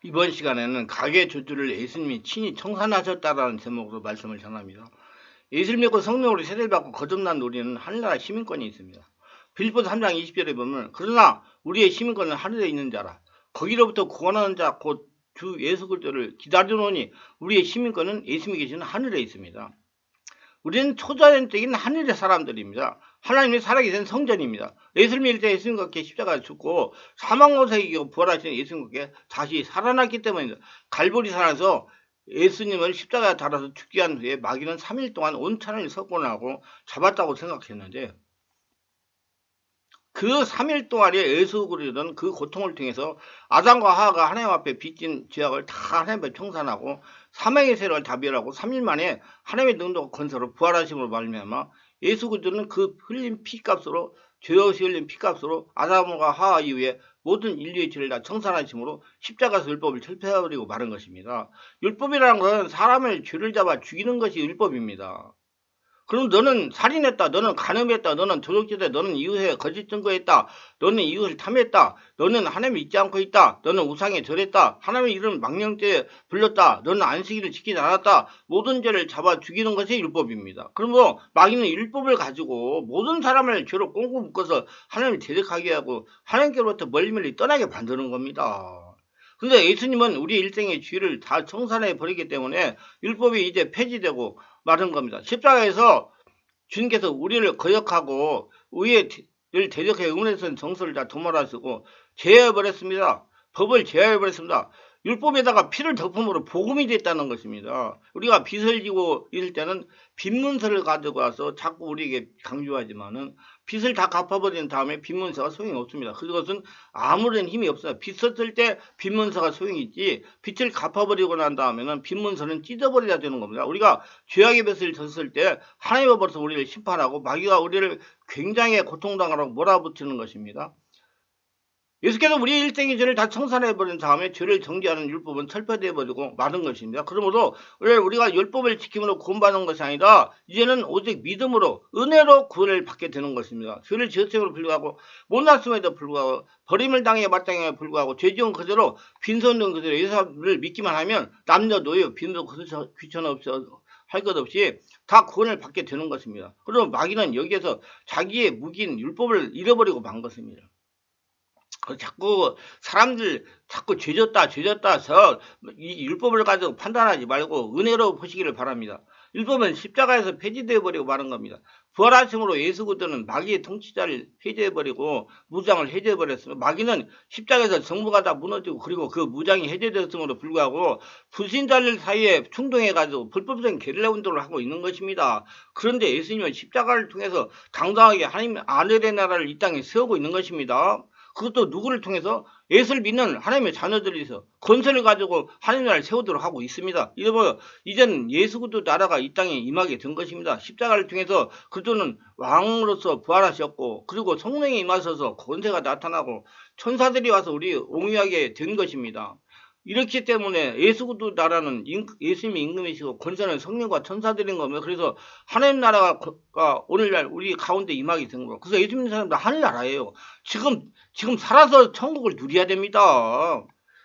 이번 시간에는 가계 저주를 예수님이 친히 청산하셨다라는 제목으로 말씀을 전합니다. 예수를 믿고 성령으로 세례를 받고 거듭난 우리는 하늘나라 시민권이 있습니다. 빌립보서 3장 20절에 보면 그러나 우리의 시민권은 하늘에 있는 자라 거기로부터 구원하는 자 곧 주 예수 그리스도를 기다려노니 우리의 시민권은 예수님이 계시는 하늘에 있습니다. 우리는 초자연적인 하늘의 사람들입니다. 하나님의 살아계신 성전입니다. 예수를 믿을 때 예수님과 함께 십자가에 죽고 사망로서 이기고 부활하신 예수님과 함께 다시 살아났기 때문입니다. 갈보리산에서 예수님을 십자가에 달아서 죽게 한 후에 마귀는 3일 동안 온 천을 석권하고 잡았다고 생각했는데 그 3일 동안에 예수 그리스도는 그 고통을 통해서 아담과 하와가 하나님 앞에 빚진 죄악을 다 하나님 앞에 청산하고 사망의 세력을 다 멸하고 3일 만에 하나님의 능력과 권세로 부활하심으로 말미암아 예수 그리스도는 그 흘린 피값으로 죄 없이 흘린 피값으로 아담과 하와 이후에 모든 인류의 죄를 다 청산하심으로 십자가에서 율법을 철폐해버리고 마는 것입니다. 율법이라는 것은 사람을 죄를 잡아 죽이는 것이 율법입니다. 그럼 너는 살인했다, 너는 간음했다, 너는 도둑질했다, 너는 이웃에 거짓 증거했다, 너는 이웃을 탐했다, 너는 하나님을 잊지 않고 있다, 너는 우상에 절했다, 하나님의 이름 망령죄에 불렸다, 너는 안식일을 지키지 않았다, 모든 죄를 잡아 죽이는 것이 율법입니다. 그러므로 마귀는 율법을 가지고 모든 사람을 죄로 꽁꽁 묶어서 하나님을 대적하게 하고 하나님께로부터 멀리 떠나게 만드는 겁니다. 근데 예수님은 우리 일생의 죄를 다 청산해 버리기 때문에 율법이 이제 폐지되고 마는 겁니다. 십자가에서 주님께서 우리를 거역하고 의를 대적해 응원해서 정서를 다 도말하시고 제어해버렸습니다. 법을 제어해버렸습니다. 율법에다가 피를 덮음으로 복음이 됐다는 것입니다. 우리가 빚을 지고 있을 때는 빚문서를 가지고 와서 자꾸 우리에게 강조하지만은 빚을 다 갚아버린 다음에 빚문서가 소용이 없습니다. 그것은 아무런 힘이 없어요. 빚 썼을 때 빚문서가 소용이 있지 빚을 갚아버리고 난 다음에는 빚문서는 찢어버려야 되는 겁니다. 우리가 죄악의 빚을 졌을 때 하나님으로부터 우리를 심판하고 마귀가 우리를 굉장히 고통당하라고 몰아붙이는 것입니다. 예수께서 우리 일생의 죄를 다 청산해버린 다음에 죄를 정죄하는 율법은 철폐되어버리고 마는 것입니다. 그러므로 우리가 율법을 지킴으로 구원받는 것이 아니라 이제는 오직 믿음으로 은혜로 구원을 받게 되는 것입니다. 죄를 지었음에도 불구하고 못났음에도 불구하고 버림을 당해 마땅해 불구하고 죄 지은 그대로 빈손된 그대로 예수를 믿기만 하면 남녀 노예 빈손 귀천 없이 할 것 없이 다 구원을 받게 되는 것입니다. 그러면 마귀는 여기에서 자기의 무기인 율법을 잃어버리고 만 것입니다. 자꾸 사람들 자꾸 죄졌다 해서 이 율법을 가지고 판단하지 말고 은혜로 보시기를 바랍니다. 율법은 십자가에서 폐지되어 버리고 마는 겁니다. 부활하심으로 예수 그리스도는 마귀의 통치자를 해제해버리고 무장을 해제해버렸습니다. 마귀는 십자가에서 정부가 다 무너지고 그리고 그 무장이 해제되었음에도 불구하고 불신자들 사이에 충동해가지고 불법적인 게릴라 운동을 하고 있는 것입니다. 그런데 예수님은 십자가를 통해서 당당하게 하나님 하늘의 나라를 이 땅에 세우고 있는 것입니다. 그것도 누구를 통해서 예수를 믿는 하나님의 자녀들이서 권세를 가지고 하나님의 나라를 세우도록 하고 있습니다. 이러면 이제는 예수 그리스도 나라가 이 땅에 임하게 된 것입니다. 십자가를 통해서 그리스도는 왕으로서 부활하셨고 그리고 성령이 임하셔서 권세가 나타나고 천사들이 와서 우리 옹유하게 된 것입니다. 이렇기 때문에 예수 그리스도 나라는 예수님이 임금이시고 권세는 성령과 천사들인 겁니다. 그래서 하나님 나라가 오늘날 우리 가운데 임하게 된 거예요. 그래서 예수 믿는 사람들 하늘 나라예요. 지금 살아서 천국을 누려야 됩니다.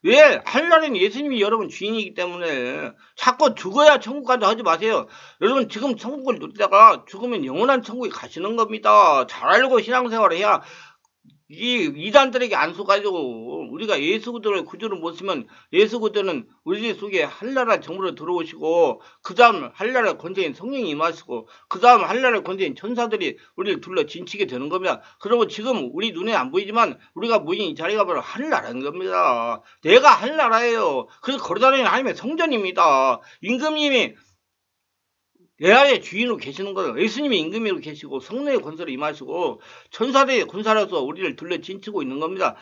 왜? 하늘나라는 예수님이 여러분 주인이기 때문에 자꾸 죽어야 천국 가자 하지 마세요. 여러분 지금 천국을 누리다가 죽으면 영원한 천국에 가시는 겁니다. 잘 알고 신앙생활을 해야 이 이단들에게 안 속아가지고 우리가 예수 그리스도를 구주로 모시면 예수 그리스도는 우리 속에 한나라 정부로 들어오시고 그 다음 한나라 권세인 성령이 임하시고 그 다음 한나라 권세인 천사들이 우리를 둘러 진치게 되는 겁니다. 그리고 지금 우리 눈에 안 보이지만 우리가 모인 이 자리가 바로 한나라인 겁니다. 내가 한나라예요. 그래서 걸어다니는 하나님의 성전입니다. 임금님이 내 안에 주인으로 계시는 거예요. 예수님이 임금으로 계시고 성령의 권세로 임하시고 천사들의 권사로서 우리를 둘러 진치고 있는 겁니다.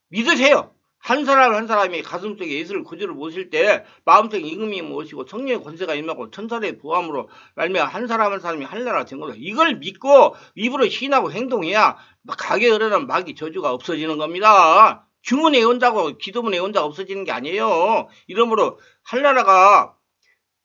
믿으세요. 한 사람 한 사람이 가슴속에 예수를 구주로 모실 때 마음속에 임금이 모시고 성령의 권세가 임하고 천사들의 보함으로 말미암아 한 사람 한 사람이 하늘나라가 된 거예요. 이걸 믿고 입으로 시인하고 행동해야 가게 흐르는 마귀 저주가 없어지는 겁니다. 주문에 온다고 기도문에 온다고 없어지는 게 아니에요. 이러므로 하늘나라가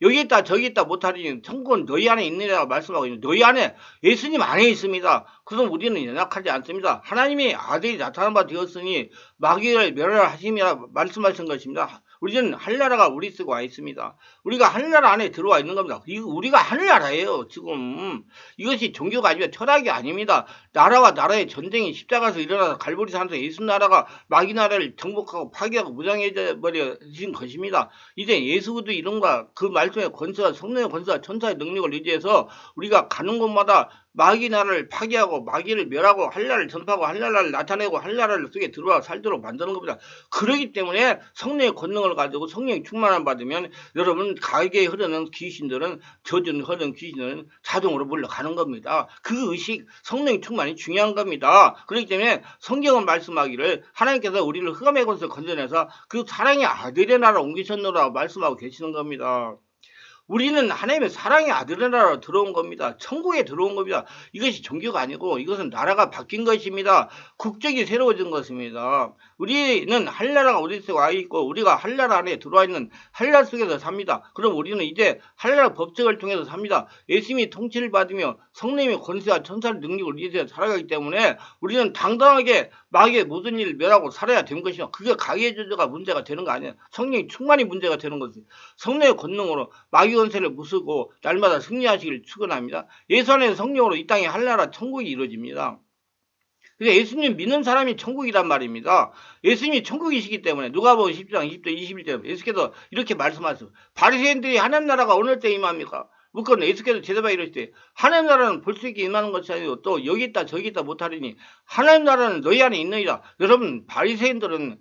여기 있다 저기 있다 못하리니 천국은 너희 안에 있느니라 말씀하고 있는 너희 안에 예수님 안에 있습니다. 그럼 우리는 연약하지 않습니다. 하나님의 아들이 나타난 바 되었으니 마귀를 멸하라 하심이라 말씀하신 것입니다. 우리는 하늘나라가 우리 쓰고 와 있습니다. 우리가 하늘나라 안에 들어와 있는 겁니다. 우리가 하늘나라예요. 지금 이것이 종교가 아니라 철학이 아닙니다. 나라와 나라의 전쟁이 십자가에서 일어나서 갈보리산에서 예수 나라가 마귀 나라를 정복하고 파괴하고 무장해져 버려진 것입니다. 이제 예수 그리스도 이름과 그 말씀의 권세와 성령의 권세와 천사의 능력을 의지해서 우리가 가는 곳마다 마귀 나라를 파괴하고 마귀를 멸하고 한나라를 전파하고 한나라를 나타내고 한나라를 속에 들어와 살도록 만드는 겁니다. 그렇기 때문에 성령의 권능을 가지고 성령의 충만함 받으면 여러분 가게에 흐르는 귀신들은 저주는 흐르는 귀신들은 자동으로 물러가는 겁니다. 그 의식 성령의 충만이 중요한 겁니다. 그렇기 때문에 성경은 말씀하기를 하나님께서 우리를 흑암의 권세에서 건져내서 그 사랑의 아들의 나라로 옮기셨노라고 말씀하고 계시는 겁니다. 우리는 하나님의 사랑의 아들의 나라로 들어온 겁니다. 천국에 들어온 겁니다. 이것이 종교가 아니고 이것은 나라가 바뀐 것입니다. 국적이 새로워진 것입니다. 우리는 한나라가 우리 속에 와 있고 우리가 한나라 안에 들어와 있는 한나라 속에서 삽니다. 그럼 우리는 이제 한나라 법칙을 통해서 삽니다. 예수님이 통치를 받으며 성령의 권세와 천사의 능력을 의지해서 살아가기 때문에 우리는 당당하게 마귀의 모든 일을 멸하고 살아야 되는 것이죠. 그게 가계의 저주가 문제가 되는 거 아니에요. 성령의 충만이 문제가 되는 것이죠. 성령의 권능으로 마귀 권세를 무수고 날마다 승리하시기를 축원합니다. 예수 안에서 성령으로 이 땅에 한나라 천국이 이루어집니다. 그래서 예수님 믿는 사람이 천국이란 말입니다. 예수님이 천국이시기 때문에 누가복음 10장 20절 21절 예수께서 이렇게 말씀하세요. 바리새인들이 하나님 나라가 어느 때 임합니까? 묻거든 예수께서 대답하여 이르시되 하나님 나라는 볼 수 있게 임하는 것이 아니고 또 여기 있다 저기 있다 못하리니 하나님 나라는 너희 안에 있느니라. 여러분 바리새인들은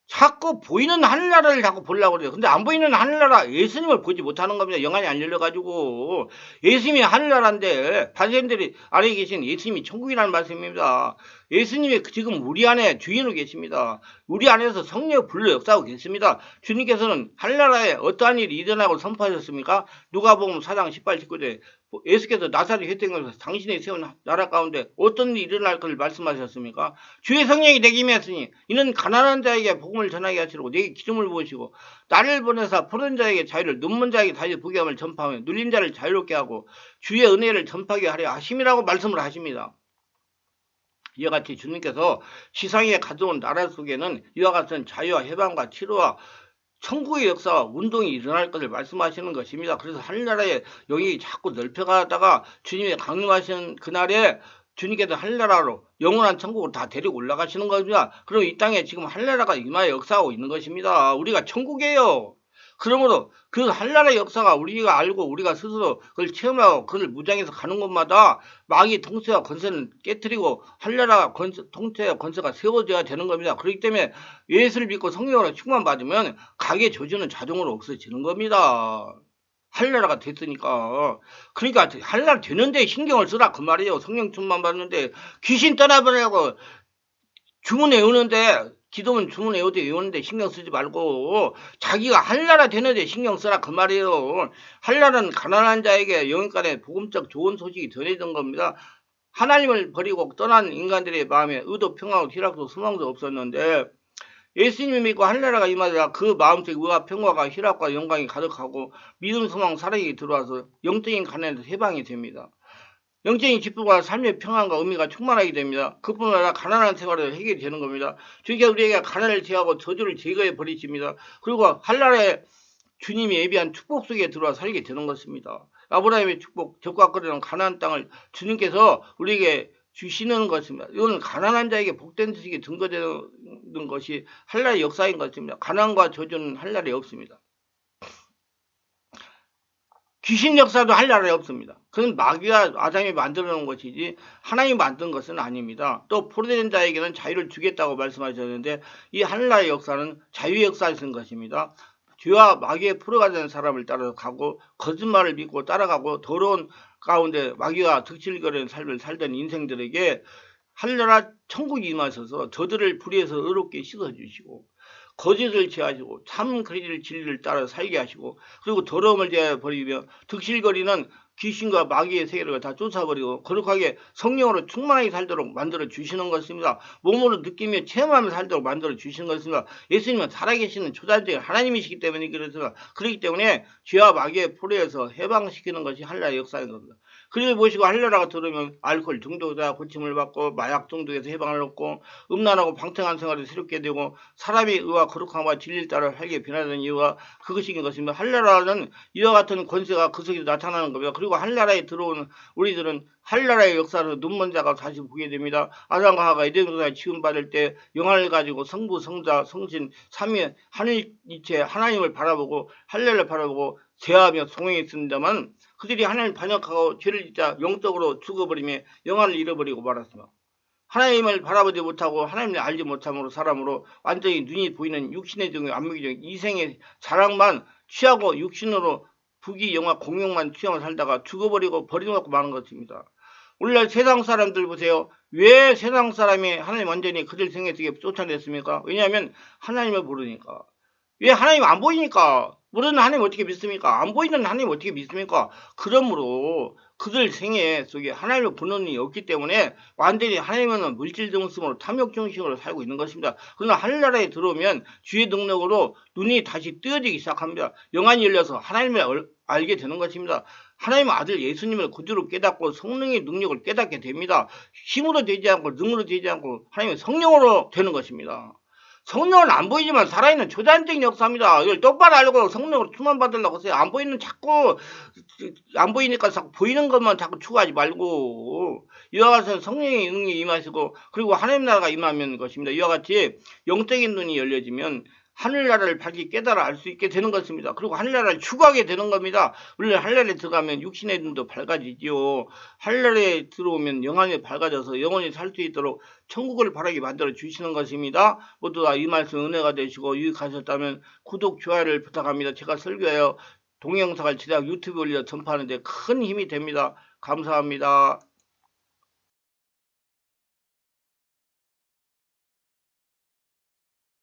자꾸 보이는 하늘나라를 자꾸 보려고 그래요. 근데 안 보이는 하늘나라 예수님을 보지 못하는 겁니다. 영안이 안 열려가지고. 예수님이 하늘나라인데 바리새인들이 안에 계신 예수님이 천국이라는 말씀입니다. 예수님이 지금 우리 안에 주인으로 계십니다. 우리 안에서 성령의 불로 역사하고 계십니다. 주님께서는 하늘나라에 어떠한 일이 일어나고 선포하셨습니까? 누가복음 4장 18, 19절 예수께서 나사렛 혈통에서 당신의 세운 나라 가운데 어떤 일이 일어날 것을 말씀하셨습니까? 주의 성령이 내게 임하였으니 이는 가난한 자에게 복음을 전하게 하시고 내게 기름을 부으시고 나를 보내사 포른 자에게 자유를 눈먼 자에게 다시 보게 함을 전파하며 눌린 자를 자유롭게 하고 주의 은혜를 전파하게 하려 하심이라고 말씀을 하십니다. 이와 같이 주님께서 지상에 가져온 나라 속에는 이와 같은 자유와 해방과 치료와 천국의 역사와 운동이 일어날 것을 말씀하시는 것입니다. 그래서 하늘나라의 영역이 자꾸 넓혀가다가 주님이 강림하시는 그날에 주님께서 하늘나라로 영원한 천국으로 다 데리고 올라가시는 겁니다. 그럼 이 땅에 지금 하늘나라가 임하여 역사하고 있는 것입니다. 우리가 천국이에요. 그러므로 그 한나라의 역사가 우리가 알고 우리가 스스로 그걸 체험하고 그걸 무장해서 가는 곳마다 마귀의 통치와 권세는 깨뜨리고 한나라 통치와 권세가 세워져야 되는 겁니다. 그렇기 때문에 예수를 믿고 성령으로 충만받으면 가계 조주는 자동으로 없어지는 겁니다. 한나라가 됐으니까. 그러니까 한나라 되는데 신경을 쓰라 그 말이에요. 성령 충만 받는데 귀신 떠나버리라고 주문 외우는데 기도는 주문 외우는데 신경 쓰지 말고 자기가 한나라 되는데 신경 쓰라 그 말이에요. 한나라는 가난한 자에게 영육간에 복음적 좋은 소식이 전해진 겁니다. 하나님을 버리고 떠난 인간들의 마음에 의도 평화도 희락도 소망도 없었는데 예수님이 믿고 한나라가 임하자 그 마음속에 의와 평화가 희락과 영광이 가득하고 믿음 소망 사랑이 들어와서 영적인 가난에서 해방이 됩니다. 영적인 기쁨과 삶의 평안과 의미가 충만하게 됩니다. 그뿐만 아니라 가난한 생활을 해결이 되는 겁니다. 주님께서 우리에게 가난을 제하고 저주를 제거해 버리십니다. 그리고 한나라에 주님이 예비한 축복 속에 들어와 살게 되는 것입니다. 아브라함의 축복, 적과 거리는 가나안 땅을 주님께서 우리에게 주시는 것입니다. 이건 가난한 자에게 복된 지식이 증거되는 것이 한나라의 역사인 것입니다. 가난과 저주는 한나라에 없습니다. 귀신 역사도 한나라에 없습니다. 그건 마귀와 아담이 만들어 놓은 것이지 하나님이 만든 것은 아닙니다. 또 포로된 자에게는 자유를 주겠다고 말씀하셨는데 이 한나라의 역사는 자유의 역사이신 것입니다. 죄와 마귀의 포로가 된 사람을 따라서 가고 거짓말을 믿고 따라가고 더러운 가운데 마귀와 득실거리는 삶을 살던 인생들에게 한나라 천국이 임하셔서 저들을 불의에서 의롭게 씻어주시고 거짓을 제하시고 참 진리를 따라 살게 하시고 그리고 더러움을 제하여 버리며 득실거리는 귀신과 마귀의 세계를 다 쫓아버리고 거룩하게 성령으로 충만하게 살도록 만들어 주시는 것입니다. 몸으로 느끼며 체험하며 살도록 만들어 주시는 것입니다. 예수님은 살아계시는 초자적인 하나님이시기 때문에 그렇기 때문에 죄와 마귀의 포로에서 해방시키는 것이 한라의 역사인 겁니다. 그리고 보시고 한라라가 들으면 알코올 중독자 고침을 받고 마약 중독에서 해방을 얻고 음란하고 방탕한 생활을 새롭게 되고 사람의 의와 거룩함과 진리를 따라 살게 변화되는 이유가 그것인 것입니다. 한라라는 이와 같은 권세가 그 속에서 나타나는 겁니다. 그리고 한라라에 들어오는 우리들은 한라라의 역사를 눈먼 자가 다시 보게 됩니다. 아담과 하와가 에덴 동산에 지음받을 때 영화를 가지고 성부, 성자, 성신, 삼위 하늘 이체 하나님을 바라보고 한라를 바라보고 제하며 송행했습니다만 그들이 하나님을 반역하고 죄를 짓자 영적으로 죽어버리며 영화를 잃어버리고 말았습니다. 하나님을 바라보지 못하고 하나님을 알지 못함으로 사람으로 완전히 눈이 보이는 육신의 종의 안목의 이생의 자랑만 취하고 육신으로 부귀 영화 공용만 취하며 살다가 죽어버리고 버려놓고 마는 것입니다. 오늘날 세상 사람들 보세요. 왜 세상 사람이 하나님 완전히 그들 생애속에 쫓아냈습니까? 왜냐하면 하나님을 모르니까. 왜 하나님 안 보이니까. 모르는 하나님 어떻게 믿습니까? 안 보이는 하나님 어떻게 믿습니까? 그러므로 그들 생애 속에 하나님을 보는 일이 없기 때문에 완전히 하나님은 물질 중심으로 탐욕 중심으로 살고 있는 것입니다. 그러나 하늘나라에 들어오면 주의 능력으로 눈이 다시 뜨여지기 시작합니다. 영안이 열려서 하나님을 알게 되는 것입니다. 하나님의 아들 예수님을 구주로 깨닫고 성령의 능력을 깨닫게 됩니다. 힘으로 되지 않고 능으로 되지 않고 하나님의 성령으로 되는 것입니다. 성령은 안 보이지만 살아있는 초자연적인 역사입니다. 이걸 똑바로 알고 성령으로 충만 받으려고 하세요. 안 보이는 자꾸 안 보이니까 자꾸 보이는 것만 자꾸 추구하지 말고 이와 같은 성령의 능력이 임하시고 그리고 하나님 나라가 임하면 것입니다. 이와 같이 영적인 눈이 열려지면 하늘나라를 밝게 깨달아 알 수 있게 되는 것입니다. 그리고 하늘나라를 추구하게 되는 겁니다. 물론 하늘나라에 들어가면 육신의 눈도 밝아지지요. 하늘나라에 들어오면 영안이 밝아져서 영원히 살 수 있도록 천국을 바라게 만들어 주시는 것입니다. 모두 다 이 말씀 은혜가 되시고 유익하셨다면 구독, 좋아요를 부탁합니다. 제가 설교하여 동영상을 제작 유튜브에 올려 전파하는 데 큰 힘이 됩니다. 감사합니다.